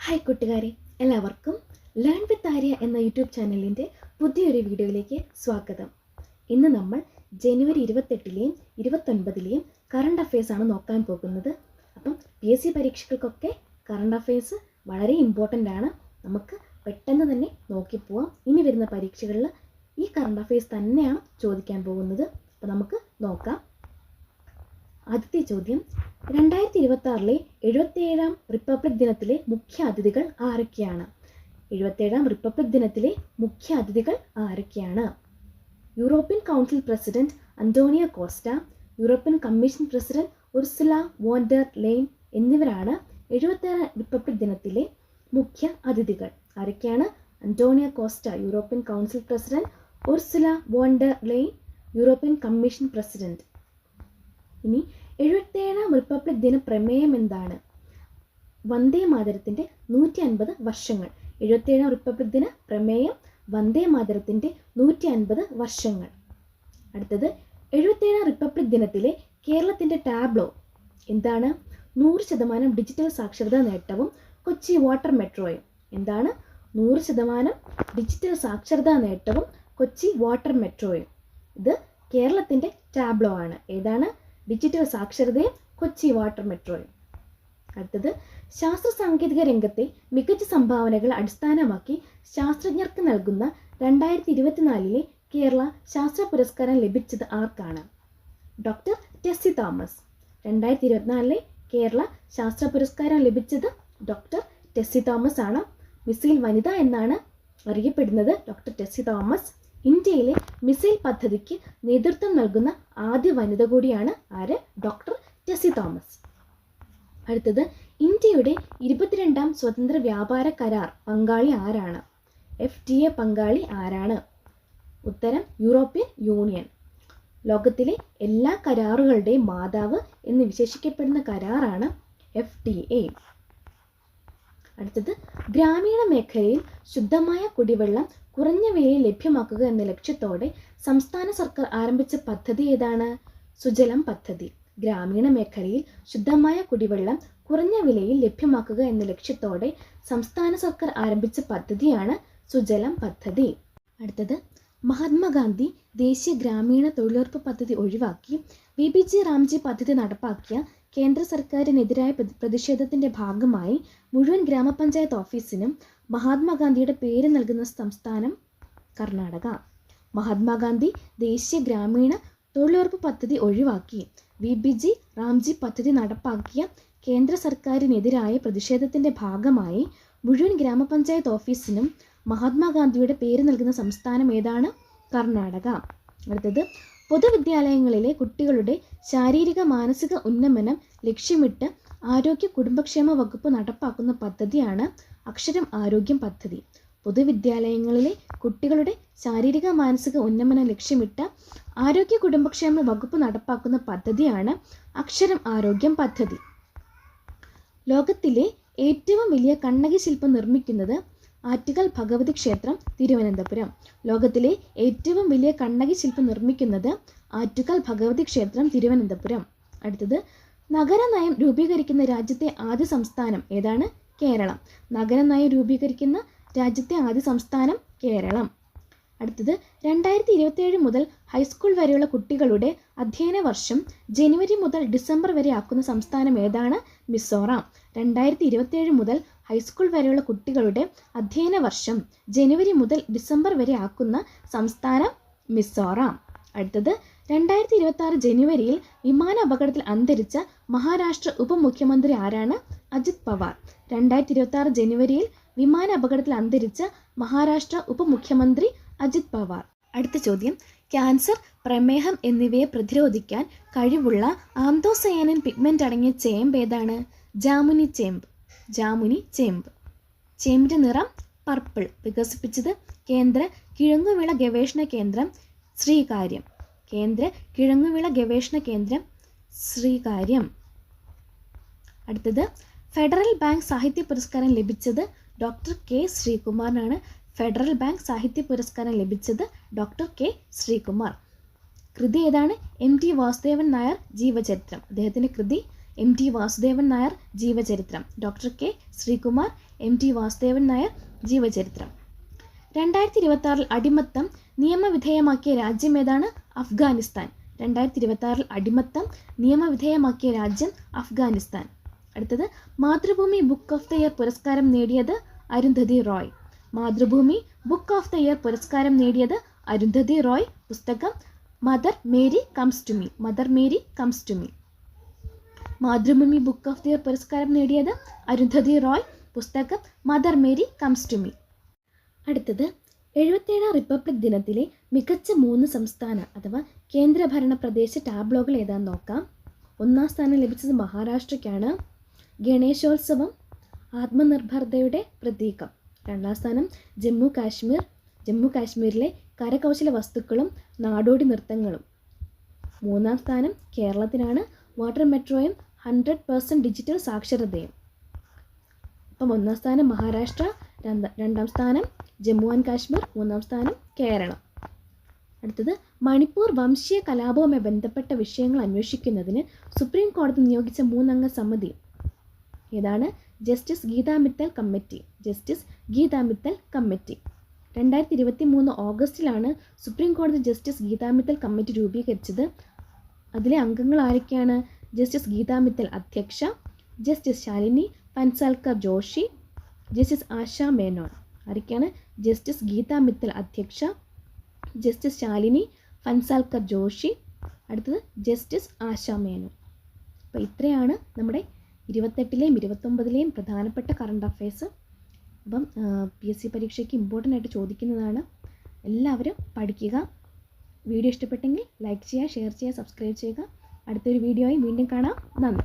Hi കൂട്ടുകാരെ, എല്ലാവർക്കും learn with Arya എന്ന യൂട്യൂബ് ചാനലിൻ്റെ പുതിയൊരു വീഡിയോയിലേക്ക് സ്വാഗതം. ഇന്ന് നമ്മൾ ജനുവരി 28-ലെയും 29-ലെയും കറണ്ട് അഫയേഴ്സാണ് നോക്കാൻ പോകുന്നത്. അപ്പം PSC പരീക്ഷകൾക്കൊക്കെ കറണ്ട് അഫയേഴ്സ് വളരെ ഇമ്പോർട്ടൻ്റ് ആണ്. നമുക്ക് പെട്ടെന്ന് തന്നെ നോക്കിപ്പോവാം. ഇനി വരുന്ന പരീക്ഷകളിൽ ഈ കറണ്ട് അഫയേഴ്സ് തന്നെയാണ് ചോദിക്കാൻ പോകുന്നത്. അപ്പോൾ നമുക്ക് നോക്കാം. ആദ്യത്തെ ചോദ്യം, 2026-ലെ 77-ാം റിപ്പബ്ലിക് ദിനത്തിലെ മുഖ്യ അതിഥികൾ ആരൊക്കെയാണ്? 77-ാം റിപ്പബ്ലിക് ദിനത്തിലെ മുഖ്യ അതിഥികൾ ആരൊക്കെയാണ്? European Council president Antonio Costa, European Commission president Ursula von der Leyen എന്നിവരാണ് 76-ാം റിപ്പബ്ലിക് ദിനത്തിലെ മുഖ്യ അതിഥികൾ. ആരൊക്കെയാണ്? Antonio Costa, European Council president, Ursula von der Leyen, European Commission president. ഇനി 77-ാം റിപ്പബ്ലിക് ദിന പ്രമേയം എന്താണ്? വന്ദേ മാതരത്തിൻ്റെ 150 വർഷങ്ങൾ. 77-ാം റിപ്പബ്ലിക് ദിന പ്രമേയം വന്ദേ മാതരത്തിൻ്റെ 150 വർഷങ്ങൾ. അടുത്തത്, 77-ാം റിപ്പബ്ലിക് ദിനത്തിലെ കേരളത്തിൻ്റെ ടാബ്ലോ എന്താണ്? 100% ഡിജിറ്റൽ സാക്ഷരതാ നേട്ടവും കൊച്ചി വാട്ടർ മെട്രോയും. എന്താണ്? 100% ഡിജിറ്റൽ സാക്ഷരതാ നേട്ടവും കൊച്ചി വാട്ടർ മെട്രോയും. ഇത് കേരളത്തിൻ്റെ ടാബ്ലോ ആണ്. ഏതാണ്? ഡിജിറ്റൽ സാക്ഷരതയും കൊച്ചി വാട്ടർ മെട്രോയും. അടുത്തത്, ശാസ്ത്ര സാങ്കേതിക രംഗത്തെ മികച്ച സംഭാവനകൾ അടിസ്ഥാനമാക്കി ശാസ്ത്രജ്ഞർക്ക് നൽകുന്ന 2024-ലെ കേരള ശാസ്ത്ര പുരസ്കാരം ലഭിച്ചത് ആർക്കാണ്? ഡോക്ടർ ടെസ്സി തോമസ്. 2024-ലെ കേരള ശാസ്ത്ര പുരസ്കാരം ലഭിച്ചത് ഡോക്ടർ ടെസ്സി തോമസ് ആണ്. മിസൈൽ വനിത എന്നാണ് അറിയപ്പെടുന്നത് ഡോക്ടർ ടെസ്സി തോമസ്. ഇന്ത്യയിലെ മിസൈൽ പദ്ധതിക്ക് നേതൃത്വം നൽകുന്ന ആദ്യ വനിത കൂടിയാണ് ആര്? ഡോക്ടർ ടെസ്സി തോമസ്. അടുത്തത്, ഇന്ത്യയുടെ 22-ാം സ്വതന്ത്ര വ്യാപാര കരാർ പങ്കാളി ആരാണ്? FTA പങ്കാളി ആരാണ്? ഉത്തരം യൂറോപ്യൻ യൂണിയൻ. ലോകത്തിലെ എല്ലാ കരാറുകളുടെയും മാതാവ് എന്ന് വിശേഷിക്കപ്പെടുന്ന കരാറാണ് FTA. അടുത്തത്, ഗ്രാമീണ മേഖലയിൽ ശുദ്ധമായ കുടിവെള്ളം കുറഞ്ഞ വിലയിൽ ലഭ്യമാക്കുക എന്ന ലക്ഷ്യത്തോടെ സംസ്ഥാന സർക്കാർ ആരംഭിച്ച പദ്ധതി ഏതാണ്? സുജലം പദ്ധതി. ഗ്രാമീണ മേഖലയിൽ ശുദ്ധമായ കുടിവെള്ളം കുറഞ്ഞ വിലയിൽ ലഭ്യമാക്കുക എന്ന ലക്ഷ്യത്തോടെ സംസ്ഥാന സർക്കാർ ആരംഭിച്ച പദ്ധതിയാണ് സുജലം പദ്ധതി. അടുത്തത്, മഹാത്മാഗാന്ധി ദേശീയ ഗ്രാമീണ തൊഴിലുറപ്പ് പദ്ധതി ഒഴിവാക്കി VBG റാംജി പദ്ധതി നടപ്പാക്കിയ കേന്ദ്ര സർക്കാരിനെതിരായ പ്രതിഷേധത്തിൻ്റെ ഭാഗമായി മുഴുവൻ ഗ്രാമപഞ്ചായത്ത് ഓഫീസിനും മഹാത്മാഗാന്ധിയുടെ പേര് നൽകുന്ന സംസ്ഥാനം കർണാടക. മഹാത്മാഗാന്ധി ദേശീയ ഗ്രാമീണ തൊഴിലുറപ്പ് പദ്ധതി ഒഴിവാക്കി VBG റാംജി പദ്ധതി നടപ്പാക്കിയ കേന്ദ്ര സർക്കാരിനെതിരായ പ്രതിഷേധത്തിൻ്റെ ഭാഗമായി മുഴുവൻ ഗ്രാമപഞ്ചായത്ത് ഓഫീസിനും മഹാത്മാഗാന്ധിയുടെ പേര് നൽകുന്ന സംസ്ഥാനം ഏതാണ്? കർണാടക. അടുത്തത്, പൊതുവിദ്യാലയങ്ങളിലെ കുട്ടികളുടെ ശാരീരിക മാനസിക ഉന്നമനം ലക്ഷ്യമിട്ട് ആരോഗ്യ കുടുംബക്ഷേമ വകുപ്പ് നടപ്പാക്കുന്ന പദ്ധതിയാണ് അക്ഷരം ആരോഗ്യം പദ്ധതി. പൊതുവിദ്യാലയങ്ങളിലെ കുട്ടികളുടെ ശാരീരിക മാനസിക ഉന്നമനം ലക്ഷ്യമിട്ട് ആരോഗ്യ കുടുംബക്ഷേമ വകുപ്പ് നടപ്പാക്കുന്ന പദ്ധതിയാണ് അക്ഷരം ആരോഗ്യം പദ്ധതി. ലോകത്തിലെ ഏറ്റവും വലിയ കണ്ണകി ശില്പം നിർമ്മിക്കുന്നത് ആറ്റുകാൽ ഭഗവതി ക്ഷേത്രം, തിരുവനന്തപുരം. ലോകത്തിലെ ഏറ്റവും വലിയ കണ്ണകി ശില്പം നിർമ്മിക്കുന്നത് ആറ്റുകാൽ ഭഗവതി ക്ഷേത്രം, തിരുവനന്തപുരം. അടുത്തത്, നഗരനയം രൂപീകരിക്കുന്ന രാജ്യത്തെ ആദ്യ സംസ്ഥാനം ഏതാണ്? കേരളം. നഗരനയം രൂപീകരിക്കുന്ന രാജ്യത്തെ ആദ്യ സംസ്ഥാനം കേരളം. അടുത്തത്, 2027 മുതൽ ഹൈസ്കൂൾ വരെയുള്ള കുട്ടികളുടെ അധ്യയന വർഷം ജനുവരി മുതൽ ഡിസംബർ വരെ ആക്കുന്ന സംസ്ഥാനം ഏതാണ്? മിസോറാം. 2027 മുതൽ ഹൈസ്കൂൾ വരെയുള്ള കുട്ടികളുടെ അധ്യയന വർഷം ജനുവരി മുതൽ ഡിസംബർ വരെ ആക്കുന്ന സംസ്ഥാനം മിസോറാം. അടുത്തത്, 2026 ജനുവരിയിൽ വിമാന അപകടത്തിൽ അന്തരിച്ച മഹാരാഷ്ട്ര ഉപമുഖ്യമന്ത്രി ആരാണ്? അജിത് പവാർ. 2026 ജനുവരിയിൽ വിമാന അപകടത്തിൽ അന്തരിച്ച മഹാരാഷ്ട്ര ഉപമുഖ്യമന്ത്രി അജിത് പവാർ. അടുത്ത ചോദ്യം, ക്യാൻസർ, പ്രമേഹം എന്നിവയെ പ്രതിരോധിക്കാൻ കഴിവുള്ള ആന്തോസയാനിൻ പിഗ്മെന്റ് അടങ്ങിയ ചേമ്പ് ഏതാണ്? ജാമുനി ചേമ്പ്. ജാമുനി ചേമ്പ്. ചേമ്പിൻ്റെ നിറം പർപ്പിൾ. വികസിപ്പിച്ചത് കേന്ദ്ര കിഴങ്ങുവിള ഗവേഷണ കേന്ദ്രം, ശ്രീകാര്യം. കേന്ദ്ര കിഴങ്ങുവിള ഗവേഷണ കേന്ദ്രം, ശ്രീകാര്യം. അടുത്തത്, ഫെഡറൽ ബാങ്ക് സാഹിത്യ പുരസ്കാരം ലഭിച്ചത് ഡോക്ടർ K ശ്രീകുമാറിനാണ്. ഫെഡറൽ ബാങ്ക് സാഹിത്യ പുരസ്കാരം ലഭിച്ചത് ഡോക്ടർ K ശ്രീകുമാർ. കൃതി ഏതാണ്? MT വാസുദേവൻ നായർ ജീവചരിത്രം. അദ്ദേഹത്തിൻ്റെ കൃതി MT വാസുദേവൻ നായർ ജീവചരിത്രം. Doctor K Sreekumar, MT Vasudevan Nair ജീവചരിത്രം. 2026 അടിമത്തം നിയമവിധേയമാക്കിയ രാജ്യം ഏതാണ്? അഫ്ഗാനിസ്ഥാൻ. 2026 അടിമത്തം നിയമവിധേയമാക്കിയ രാജ്യം അഫ്ഗാനിസ്ഥാൻ. അടുത്തത് Mathrubhumi Book of the Year പുരസ്കാരം നേടിയത് Arundhati Roy. Mathrubhumi Book of the Year പുരസ്കാരം നേടിയത് അരുന്ധതി റോയ്. പുസ്തകം Mother Mary Comes to Me. Mother Mary Comes to Me. Mathrubhumi Book of the Year പുരസ്കാരം നേടിയത് അരുന്ധതി റോയ്. പുസ്തകം Mother Mary Comes to Me. അടുത്തത് 77ാം റിപ്പബ്ലിക് ദിനത്തിലെ മികച്ച 3 സംസ്ഥാന അഥവാ കേന്ദ്രഭരണ പ്രദേശ ടാബ്ലോകൾ ഏതാണെന്ന് നോക്കാം. 1ാം സ്ഥാനം ലഭിച്ചത് മഹാരാഷ്ട്രയ്ക്കാണ്. ഗണേശോത്സവം ആത്മനിർഭരതയുടെ പ്രതീകം. 2ാം സ്ഥാനം ജമ്മു കാശ്മീരിലെ കരകൗശല വസ്തുക്കളും നാടോടി നൃത്തങ്ങളും. 3ാം സ്ഥാനം കേരളത്തിനാണ്. Water മെട്രോയും 100% digital സാക്ഷരതയും. അപ്പം 1ാം സ്ഥാനം മഹാരാഷ്ട്ര, 2ാം സ്ഥാനം ജമ്മു ആൻഡ് കാശ്മീർ, 3ാം സ്ഥാനം കേരളം. അടുത്തത് മണിപ്പൂർ വംശീയ കലാപവുമായി ബന്ധപ്പെട്ട വിഷയങ്ങൾ അന്വേഷിക്കുന്നതിന് സുപ്രീം കോടതി നിയോഗിച്ച 3 അംഗ സമിതി ഏതാണ്? Justice Geeta Mittal committee. Justice Geeta Mittal committee. 2023 ഓഗസ്റ്റിലാണ് സുപ്രീം കോടതി ജസ്റ്റിസ് ഗീതാ മിത്തൽ കമ്മിറ്റി രൂപീകരിച്ചത്. അതിലെ അംഗങ്ങൾ ആരൊക്കെയാണ്? ജസ്റ്റിസ് ഗീതാ മിത്തൽ അധ്യക്ഷ, ജസ്റ്റിസ് ശാലിനി ഫൻസാൽക്കർ ജോഷി, ജസ്റ്റിസ് ആശ മേനോൻ. ആരൊക്കെയാണ്? ജസ്റ്റിസ് ഗീതാ മിത്തൽ അധ്യക്ഷ, ജസ്റ്റിസ് ശാലിനി ഫൻസാൽക്കർ ജോഷി, അടുത്തത് ജസ്റ്റിസ് ആശ മേനോൻ. അപ്പോൾ ഇത്രയാണ് നമ്മുടെ 28ലെയും 29ലെയും പ്രധാനപ്പെട്ട കറണ്ട് അഫയേഴ്സ്. അപ്പം PSC പരീക്ഷയ്ക്ക് ഇമ്പോർട്ടൻ്റ് ആയിട്ട് ചോദിക്കുന്നതാണ്. എല്ലാവരും പഠിക്കുക. വീഡിയോ ഇഷ്ടപ്പെട്ടെങ്കിൽ ലൈക്ക് ചെയ്യുക, ഷെയർ ചെയ്യുക, സബ്സ്ക്രൈബ് ചെയ്യുക. അടുത്തൊരു വീഡിയോയും വീണ്ടും കാണാം. നന്ദി.